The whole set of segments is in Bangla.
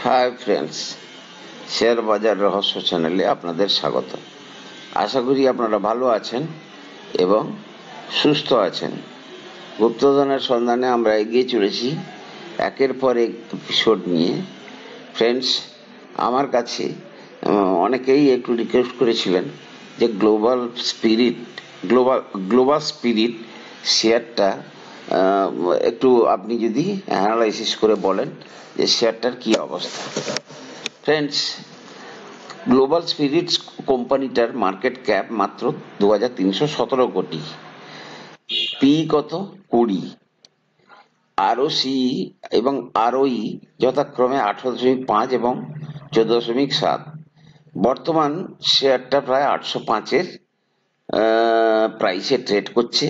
হাই ফ্রেন্ডস, শেয়ার বাজার রহস্য চ্যানেলে আপনাদের স্বাগত। আশা করি আপনারা ভালো আছেন এবং সুস্থ আছেন। গুপ্তধনের সন্ধানে আমরা এগিয়ে চলেছি একের পর এক এপিসোড নিয়ে। ফ্রেন্ডস, আমার কাছে অনেকেই একটু রিকোয়েস্ট করেছিলেন যে গ্লোবাল স্পিরিট শেয়ারটা একটু আপনি যদি অ্যানালাইসিস করে বলেন যে শেয়ারটার কি অবস্থা। ফ্রেন্ডস, গ্লোবাল স্পিরিটস কোম্পানিটার মার্কেট ক্যাপ মাত্র 2317 কোটি, পি কত 20, আরওসি এবং আরওই যথাক্রমে 18.5 এবং 14.7। বর্তমান শেয়ারটা প্রায় 805-এর প্রাইসে ট্রেড করছে।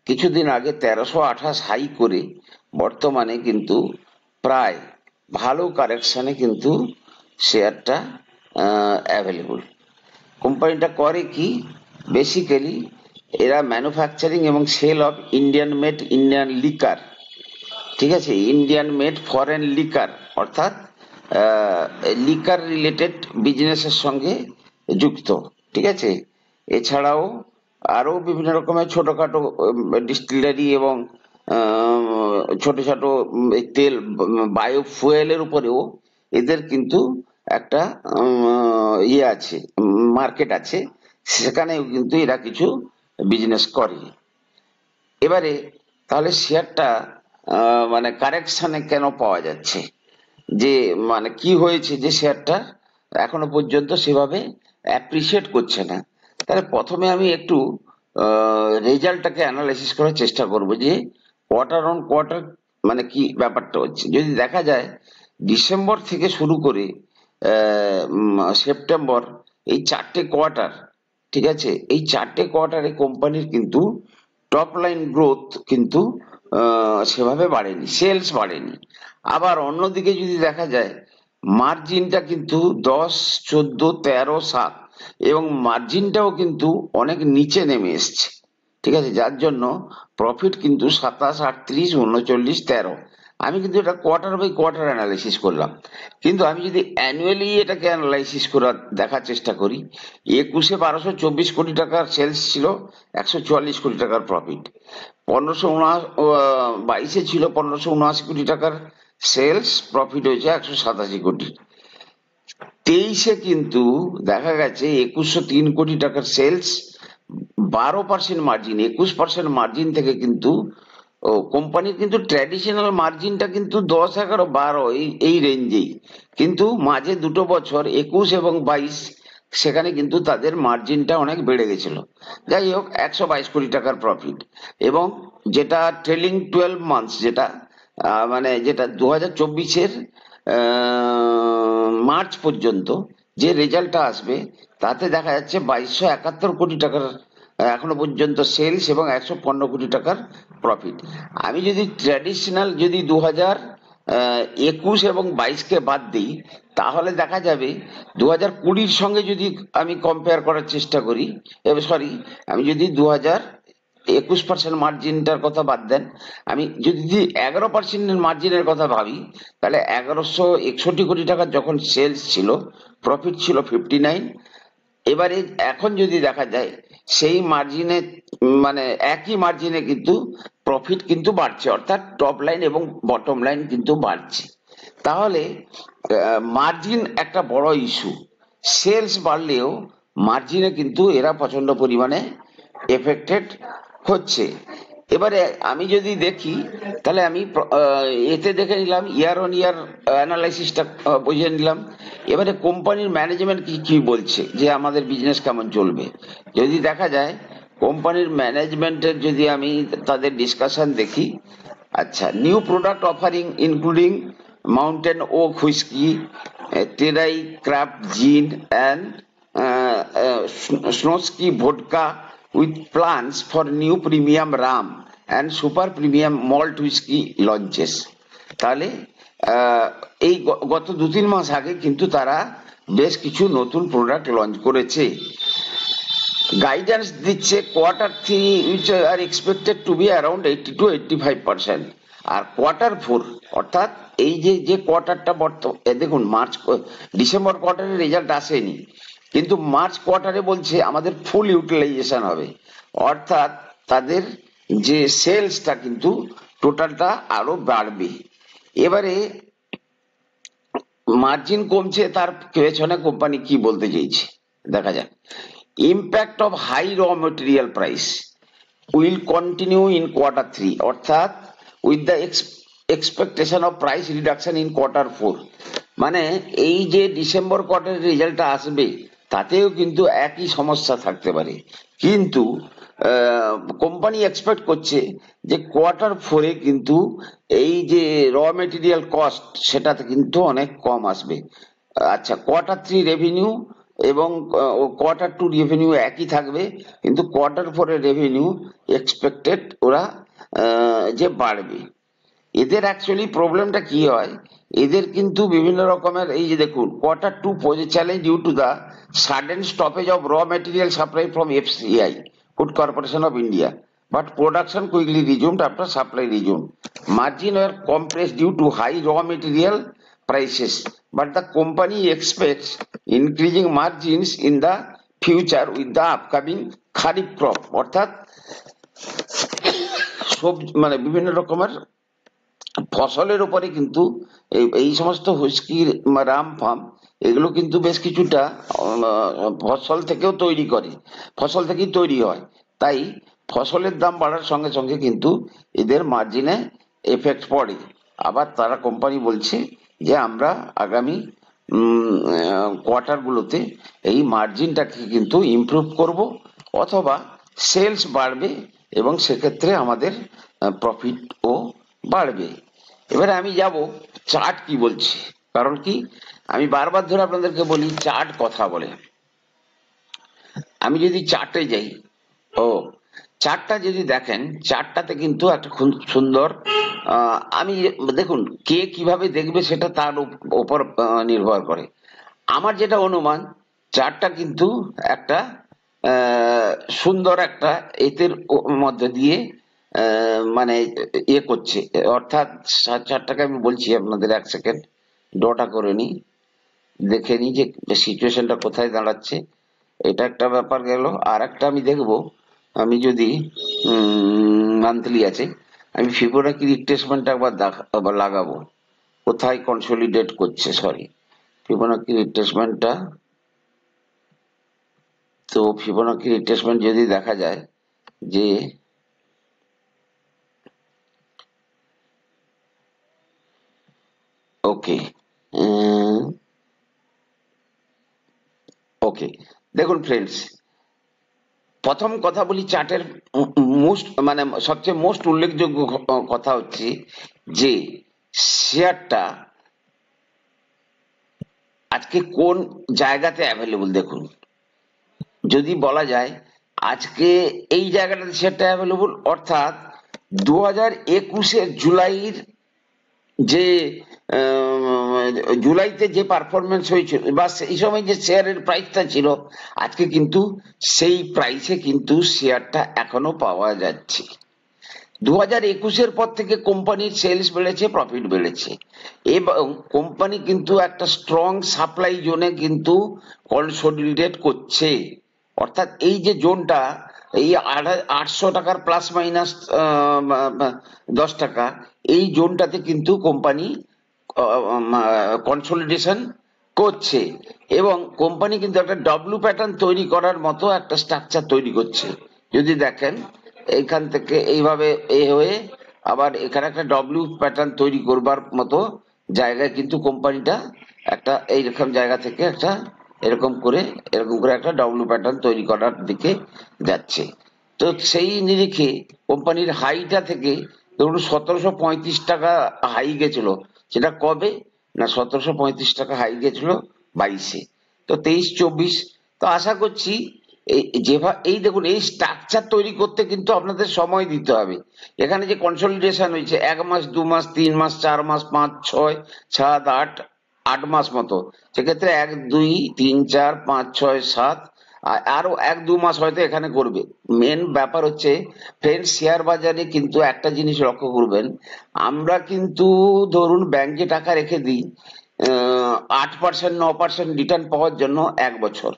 কিছুদিন আগে 1328 হাই করে বর্তমানে কিন্তু প্রায় ভালো কারেকশনে কিন্তু শেয়ারটা অ্যাভেলেবল। কোম্পানিটা করে কি, বেসিক্যালি এরা ম্যানুফ্যাকচারিং এবং sale of Indian made Indian liquor, ঠিক আছে, ইন্ডিয়ান মেড ফরেন লিকার, অর্থাৎ লিকার রিলেটেড বিজনেসের সঙ্গে যুক্ত, ঠিক আছে। এছাড়াও আরো বিভিন্ন রকমের ছোটখাটো ডিস্টিলারি এবং ছোট ছোট তেল বায়োফুয়েলের উপরেও এদের কিন্তু একটা ইয়ে আছে, মার্কেট আছে, সেখানেও কিন্তু এরা কিছু বিজনেস করে। এবারে তাহলে শেয়ারটা মানে কারেকশনে কেন পাওয়া যাচ্ছে, যে মানে কি হয়েছে যে শেয়ারটা এখনো পর্যন্ত সেভাবে অ্যাপ্রিসিয়েট করছে না। তাহলে প্রথমে আমি একটু রেজাল্টটাকে অ্যানালাইসিস করার চেষ্টা করব যে কোয়ার্টার অন কোয়ার্টার মানে কি ব্যাপারটা হচ্ছে। যদি দেখা যায় ডিসেম্বর থেকে শুরু করে সেপ্টেম্বর, এই 4টে কোয়ার্টার, ঠিক আছে, এই 4টে কোয়ার্টারে কোম্পানির কিন্তু টপ লাইন গ্রোথ কিন্তু সেভাবে বাড়েনি, সেলস বাড়েনি। আবার অন্যদিকে যদি দেখা যায় মার্জিনটা কিন্তু 10, 14, 13, 7 এবং মার্জিনটাও কিন্তু অনেক নিচে নেমে এসছে, ঠিক আছে, যার জন্য প্রফিট কিন্তু 27, 38, 39, 13। আমি কিন্তু এটা কোয়ার্টার বাই কোয়ার্টার অ্যানালাইসিস করলাম, কিন্তু আমি যদি অ্যানুয়ালি এটাকে অ্যানালাইসিস করার দেখার চেষ্টা করি, 21-এ 1224 কোটি টাকার সেলস ছিল, 144 কোটি টাকার প্রফিট। 22-এ ছিল 1579 কোটি টাকার সেলস, প্রফিট হয়েছে 187 কোটি। 23-এ কিন্তু দেখা গেছে 2103 কোটি টাকার সেলস, 12% মার্জিন, 21% মার্জিন থেকে কিন্তু কোম্পানির কিন্তু ট্র্যাডিশনাল মার্জিনটা কিন্তু 10, 11, 12 এই রেঞ্জেই, কিন্তু মাঝে দুটো বছর 21 এবং 22 সেখানে কিন্তু তাদের মার্জিনটা অনেক বেড়ে গেছিল। যাই হোক, 122 কোটি টাকার প্রফিট। এবং যেটা ট্রেলিং 12 মান্থস, যেটা মানে যেটা 2024-এর মার্চ পর্যন্ত যে রেজাল্টটা আসবে, তাতে দেখা যাচ্ছে 2271 কোটি টাকার এখনো পর্যন্ত সেলস এবং 115 কোটি টাকার প্রফিট। আমি যদি ট্র্যাডিশনাল যদি 2021 এবং 22-কে বাদ দিই, তাহলে দেখা যাবে 2020-র সঙ্গে যদি আমি কম্পেয়ার করার চেষ্টা করি, সরি, আমি যদি 21% মার্জিনটার কথা বাদ দেন, আমি যদি 11% মার্জিনের কথা ভাবি, তাহলে 1161 কোটি টাকার যখন সেলস ছিল, প্রফিট ছিল 59। এবারে এখন যদি দেখা যায় সেই মার্জিনে মানে একই মার্জিনে কিন্তু প্রফিট কিন্তু বাড়ছে, অর্থাৎ টপ লাইন এবং বটম লাইন কিন্তু বাড়ছে। তাহলে মার্জিন একটা বড় ইস্যু। সেলস বাড়লেও মার্জিনে কিন্তু এরা প্রচন্ড পরিমাণে এফেক্টেড হচ্ছে। এবারে আমি যদি দেখি, তাহলে আমি এতে দেখে নিলাম ইয়ার অন ইয়ার অ্যানালাইসিসটা বুঝে নিলাম। এবারে কোম্পানির ম্যানেজমেন্ট কি কি বলছে যে আমাদের বিজনেস কেমন চলবে। যদি দেখা যায় কোম্পানির ম্যানেজমেন্টের যদি আমি তাদের ডিসকাশন দেখি, আচ্ছা, new product offering including mountain oak whisky, Terai craft gin and Snowski vodka with plans for new premium rum and super premium malt whiskey launches। তাহলে এই গত 2-3 মাস আগে কিন্তু তারা বেশ কিছু নতুন প্রোডাক্ট লঞ্চ করেছে। গাইডেন্স দিচ্ছে quarter 3 which are expected to be around 80 to 85%। আর কোয়ার্টার ফোর অর্থাৎ এই যে যে কোয়ার্টারটা দেখুন ডিসেম্বর কোয়ার্টারে রেজাল্ট আসেনি, কিন্তু মার্চ কোয়ার্টারে বলছে আমাদের ফুল ইউটিলাইজেশন হবে, অর্থাৎ তাদের যে সেলসটা কিন্তু টোটালটা আরো বাড়বে। এবারে মার্জিন কমছে, তার পেছনে কোম্পানি কি বলতে চাইছে দেখা যাক। Impact of high raw material price will continue in quarter three, অর্থাৎ with the expectation of price reduction in quarter four. মানে এই যে ডিসেম্বর কোয়ার্টারের রেজাল্টটা আসবে তাতেও কিন্তু একই সমস্যা থাকতে পারে, কিন্তু কোম্পানি এক্সপেক্ট করছে যে কোয়ার্টার ফোরে কিন্তু এই যে র মেটেরিয়াল কস্ট সেটাতে কিন্তু অনেক কম আসবে। আচ্ছা, কোয়ার্টার থ্রি রেভিনিউ এবং কোয়ার্টার টু রেভিনিউ একই থাকবে, কিন্তু কোয়ার্টার ফোরের রেভিনিউ এক্সপেক্টেড ওরা যে বাড়বে। এদের অ্যাকচুয়ালি প্রবলেমটা কি হয়, এদের কিন্তু বিভিন্ন রকমের এই যে দেখুন quarter two poses challenge due to the sudden stoppage of raw material supply from FCI food corporation of India, but production quickly resumed after supply resumed. Margin were compressed due to high raw material prices, but the company expects increasing margins in the future with the upcoming kharif crop, অর্থাৎ মানে বিভিন্ন রকমের ফসলের উপরে কিন্তু এই সমস্ত হুইস্কি রাম ফার্ম এগুলো কিন্তু বেশ কিছুটা ফসল থেকেও তৈরি করে, ফসল থেকেই তৈরি হয়, তাই ফসলের দাম বাড়ার সঙ্গে সঙ্গে কিন্তু এদের মার্জিনে এফেক্ট পড়ে। আবার তারা কোম্পানি বলছে যে আমরা আগামী কোয়ার্টার গুলোতে এই মার্জিনটাকে কিন্তু ইমপ্রুভ করব, অথবা সেলস বাড়বে এবং সেক্ষেত্রে আমাদের প্রফিটও বাড়বে। এবারে আমি যাব চার্ট কি বলছে, কারণ কি আমি বারবার ধরে আপনাদেরকে বলি চার্ট কথা বলে। আমি যদি চার্টে যাই, চার্টটা যদি দেখেন, চার্টটাতে কিন্তু একটা খুব সুন্দর আমি দেখুন কে কিভাবে দেখবে সেটা তার উপর নির্ভর করে। আমার যেটা অনুমান চার্টটা কিন্তু একটা সুন্দর একটা এতের মধ্যে দিয়ে মানে ইয়ে করছে, অর্থাৎ চার্টটাকে আমি বলছি আপনাদের এক সেকেন্ড ডটা করে নি, দেখে নি যে সিচুয়েশনটা কোথায় দাঁড়াচ্ছে। এটা একটা ব্যাপার গেল। আর একটা আমি দেখবো, আমি যদি মান্থলি আছে, আমি ফিবোনাকি রিট্রেসমেন্ট একবার লাগাবো কোথায় কনসলিডেট করছে, সরি ফিবোনাকি রিট্রেসমেন্টটা। তো ফিবোনাকি রিট্রেসমেন্ট যদি দেখা যায় যে ওকে ওকে দেখুন ফ্রেন্ডস, প্রথম কথা বলি চার্টের মানে সবচেয়ে মোস্ট উল্লেখযোগ্য কথা হচ্ছে যে শেয়ারটা আজকে কোন জায়গাতে অ্যাভেলেবল। দেখুন যদি বলা যায় আজকে এই জায়গাটাতে শেয়ারটা অ্যাভেলেবল, অর্থাৎ 2021 জুলাইয়ের যে জুলাইতে যে পারফরমেন্স হয়েছিল বা সেই সময় যে শেয়ারের প্রাইসটা ছিল, আজকে কিন্তু সেই প্রাইসে কিন্তু শেয়ারটা এখনো পাওয়া যাচ্ছে। 2021 পর থেকে কোম্পানির সেলস বেড়েছে, প্রফিট বেড়েছে, এবং কোম্পানি কিন্তু একটা স্ট্রং সাপ্লাই জোনে কিন্তু কনসলিডেট করছে, অর্থাৎ এই যে জোনটা এই 800 টাকার প্লাস মাইনাস 10 টাকা এই জোনটাতে কিন্তু কোম্পানি কনসলিডেশন করছে, এবং কোম্পানি কিন্তু একটা ডব্লিউ প্যাটার্ন তৈরি করার মতো একটা স্ট্রাকচার তৈরি করছে। যদি দেখেন এইখান থেকে এইভাবে হয়ে আবার এখানে একটা ডব্লিউ প্যাটার্ন তৈরি করবার মতো জায়গায় কিন্তু কোম্পানিটা একটা এইরকম জায়গা থেকে একটা এরকম করে একটা ডব্লিউ প্যাটার্ন তৈরি করার দিকে যাচ্ছে। তো সেই নিরিখে কোম্পানির হাইটা থেকে ধরুন 1735 টাকা হাই গেছিল, সেটা কবে না 1735 টাকা হাই গেছিল 22-এ, তো 23-24। তো আশা করছি এই দেখুন এই স্ট্রাকচার তৈরি করতে কিন্তু আপনাদের সময় দিতে হবে। এখানে যে কনসলিডেশন হয়েছে 1 মাস 2 মাস 3 মাস 4 মাস 5 6 7 8 8 মাস মতো, সেক্ষেত্রে 1 2 3 4 5 6 7 আরো 1-2 মাস হয়তো এখানে করবে। মেন ব্যাপার হচ্ছে ফ্রেন্ডস, শেয়ার বাজারে কিন্তু একটা জিনিস লক্ষ্য করবেন, আমরা কিন্তু ধরুন ব্যাংকে টাকা রেখে দিই 8%, 9% রিটার্ন পাওয়ার জন্য 1 বছর।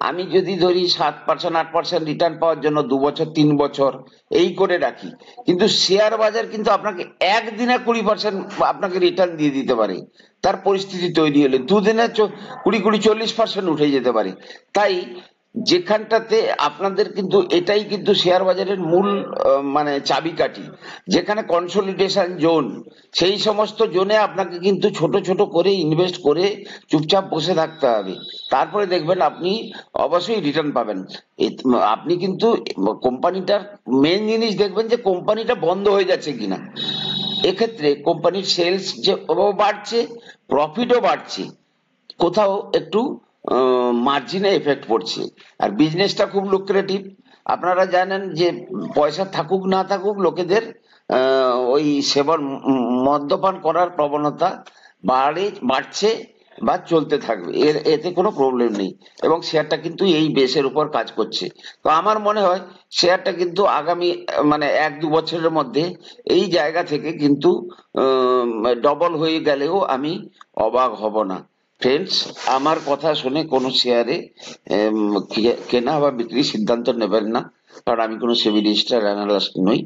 আমি যদি ধরি 7%, 8% রিটার্ন পাওয়ার জন্য 2 বছর, 3 বছর এই করে রাখি, কিন্তু শেয়ার বাজার কিন্তু আপনাকে একদিনে 20% আপনাকে রিটার্ন দিয়ে দিতে পারে। তার পরিস্থিতি তৈরি হলে দুদিনে 20, 20, 40% উঠে যেতে পারে। তাই যেখানটাতে আপনাদের কিন্তু এটাই কিন্তু শেয়ার বাজারের মূল মানে চাবিকাঠি, যেখানে কনসলিডেশন জোন, সেই সমস্ত জোনে আপনাকে কিন্তু ছোট ছোট করে ইনভেস্ট করে চুপচাপ বসে থাকতে হবে। তারপরে দেখবেন আপনি অবশ্যই রিটার্ন পাবেন। আপনি কিন্তু কোম্পানিটার মেন জিনিস দেখবেন যে কোম্পানিটা বন্ধ হয়ে যাচ্ছে কিনা। এক্ষেত্রে কোম্পানির সেলস যে বাড়ছে, প্রফিটও বাড়ছে, কোথাও একটু মার্জিনে এফেক্ট পড়ছে। আর বিজনেসটা খুব লুক্রেটিভ। আপনারা জানেন যে পয়সা থাকুক না থাকুক লোকেদের ওই সেবন মদ্যপান করার প্রবণতা বাড়ছে বা চলতে থাকবে, এতে কোনো প্রবলেম নেই। এবং শেয়ারটা কিন্তু এই বেসের উপর কাজ করছে। তো আমার মনে হয় শেয়ারটা কিন্তু আগামী মানে 1-2 বছরের মধ্যে এই জায়গা থেকে কিন্তু ডবল হয়ে গেলেও আমি অবাক হব না। ফ্রেন্ডস, আমার কথা শুনে কোনো শেয়ারে কেনা বা বিক্রির সিদ্ধান্ত নেবেন না, কারণ আমি কোনো সেবি রেজিস্টার্ড অ্যানালিস্ট নই।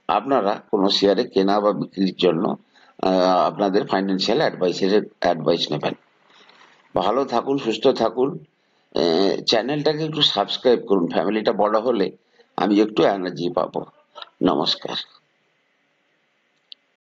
আপনারা কোনো শেয়ারে কেনা বা বিক্রির জন্য আপনাদের ফাইন্যান্সিয়াল অ্যাডভাইসারের অ্যাডভাইস নেবেন। ভালো থাকুন, সুস্থ থাকুন। চ্যানেলটাকে একটু সাবস্ক্রাইব করুন, ফ্যামিলিটা বড় হলে আমি একটু এনার্জি পাবো। নমস্কার।